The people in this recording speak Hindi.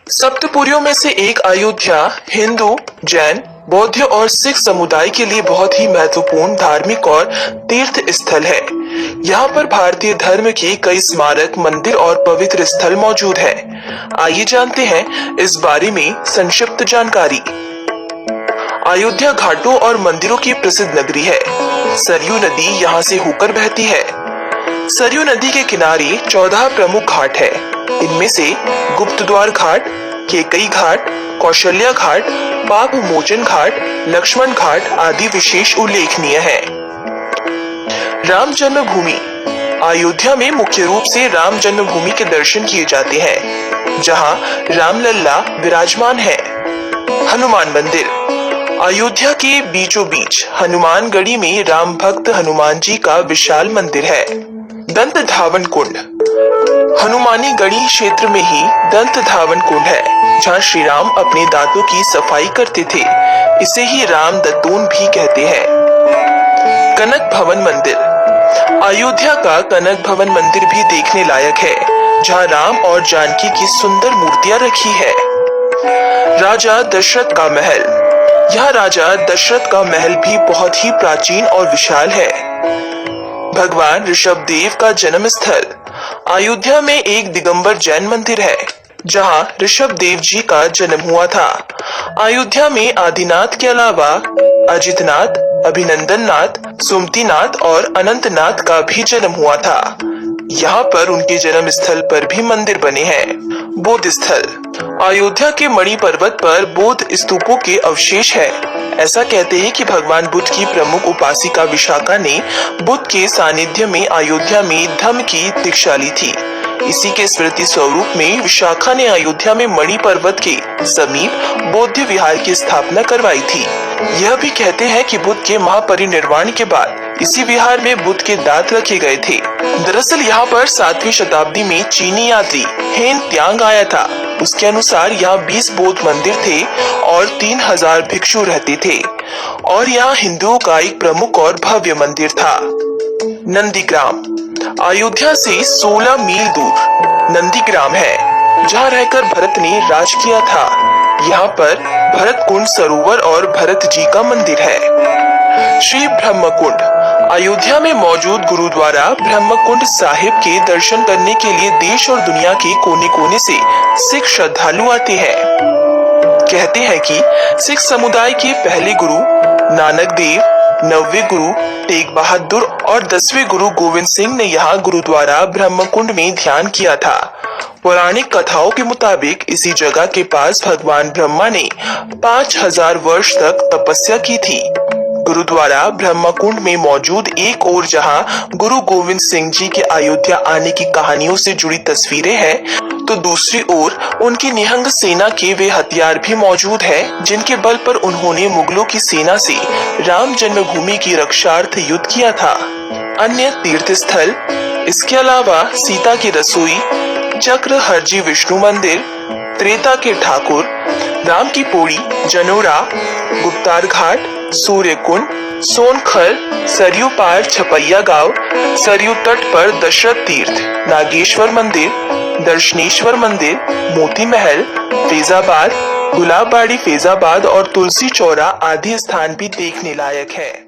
सप्तपुरियों में से एक अयोध्या हिंदू, जैन, बौद्ध और सिख समुदाय के लिए बहुत ही महत्वपूर्ण धार्मिक और तीर्थ स्थल है। यहाँ पर भारतीय धर्म के कई स्मारक, मंदिर और पवित्र स्थल मौजूद है। आइए जानते हैं इस बारे में संक्षिप्त जानकारी। अयोध्या घाटों और मंदिरों की प्रसिद्ध नगरी है। सरयू नदी यहाँ से होकर बहती है। सरयू नदी के किनारे 14 प्रमुख घाट है। इनमें से गुप्तद्वार घाट, केकई घाट, कौशल्या घाट, पाप मोचन घाट, लक्ष्मण घाट आदि विशेष उल्लेखनीय है। राम जन्मभूमि। अयोध्या में मुख्य रूप से राम जन्मभूमि के दर्शन किए जाते हैं, जहां रामलल्ला विराजमान है। हनुमान मंदिर। अयोध्या के बीचों बीच हनुमानगढ़ी में राम भक्त हनुमान जी का विशाल मंदिर है। दंत धावन कुंड। हनुमानी गढ़ी क्षेत्र में ही दंत धावन कुंड है, जहाँ श्री राम अपने दांतों की सफाई करते थे। इसे ही राम दंतोन भी कहते हैं। कनक भवन मंदिर। अयोध्या का कनक भवन मंदिर भी देखने लायक है, जहाँ राम और जानकी की सुंदर मूर्तियां रखी है। राजा दशरथ का महल। यह राजा दशरथ का महल भी बहुत ही प्राचीन और विशाल है। भगवान ऋषभदेव का जन्म स्थल। अयोध्या में एक दिगंबर जैन मंदिर है, जहां ऋषभदेव जी का जन्म हुआ था। अयोध्या में आदिनाथ के अलावा अजितनाथ, अभिनंदननाथ, सुमतिनाथ और अनंतनाथ का भी जन्म हुआ था। यहाँ पर उनके जन्म स्थल पर भी मंदिर बने हैं। बोध स्थल। अयोध्या के मणि पर्वत पर बौद्ध स्तूपों के अवशेष है। ऐसा कहते हैं कि भगवान बुद्ध की प्रमुख उपासिका विशाखा ने बुद्ध के सानिध्य में अयोध्या में धम्म की दीक्षा ली थी। इसी के स्मृति स्वरूप में विशाखा ने अयोध्या में मणि पर्वत के समीप बौद्ध विहार की स्थापना करवाई थी। यह भी कहते हैं कि बुद्ध के महापरिनिर्वाण के बाद इसी विहार में बुद्ध के दांत रखे गए थे। दरअसल यहाँ पर 7वीं शताब्दी में चीनी यात्री हेन त्यांग आया था। उसके अनुसार यहाँ 20 बौद्ध मंदिर थे और 3000 भिक्षु रहते थे, और यहाँ हिंदुओं का एक प्रमुख और भव्य मंदिर था। नंदीग्राम। अयोध्या से 16 मील दूर नंदीग्राम है, जहाँ रहकर भरत ने राज किया था। यहाँ पर भरत कुंड सरोवर और भरत जी का मंदिर है। श्री ब्रह्मकुंड। अयोध्या में मौजूद गुरुद्वारा ब्रह्मकुंड साहिब के दर्शन करने के लिए देश और दुनिया के कोने कोने से सिख श्रद्धालु आते हैं। कहते हैं कि सिख समुदाय के पहले गुरु नानक देव, 9वें गुरु तेग बहादुर और 10वें गुरु गोविंद सिंह ने यहाँ गुरुद्वारा ब्रह्मकुंड में ध्यान किया था। पौराणिक कथाओं के मुताबिक इसी जगह के पास भगवान ब्रह्मा ने 5000 वर्ष तक तपस्या की थी। गुरुद्वारा ब्रह्मकुंड में मौजूद एक ओर जहां गुरु गोविंद सिंह जी के अयोध्या आने की कहानियों से जुड़ी तस्वीरें हैं, तो दूसरी ओर उनकी निहंग सेना के वे हथियार भी मौजूद हैं, जिनके बल पर उन्होंने मुगलों की सेना से राम जन्मभूमि की रक्षार्थ युद्ध किया था। अन्य तीर्थ स्थल। इसके अलावा सीता की रसोई, चक्र हरजी विष्णु मंदिर, त्रेता के ठाकुर, राम की पौड़ी, जनोरा, गुप्तार घाट, सूर्य कुंड, सोनखल, सरयू पार छपैया गांव, सरयू तट पर दशरथ तीर्थ, नागेश्वर मंदिर, दर्शनेश्वर मंदिर, मोती महल, फैजाबाद, गुलाबबाड़ी फैजाबाद और तुलसी चौरा आदि स्थान भी देखने लायक है।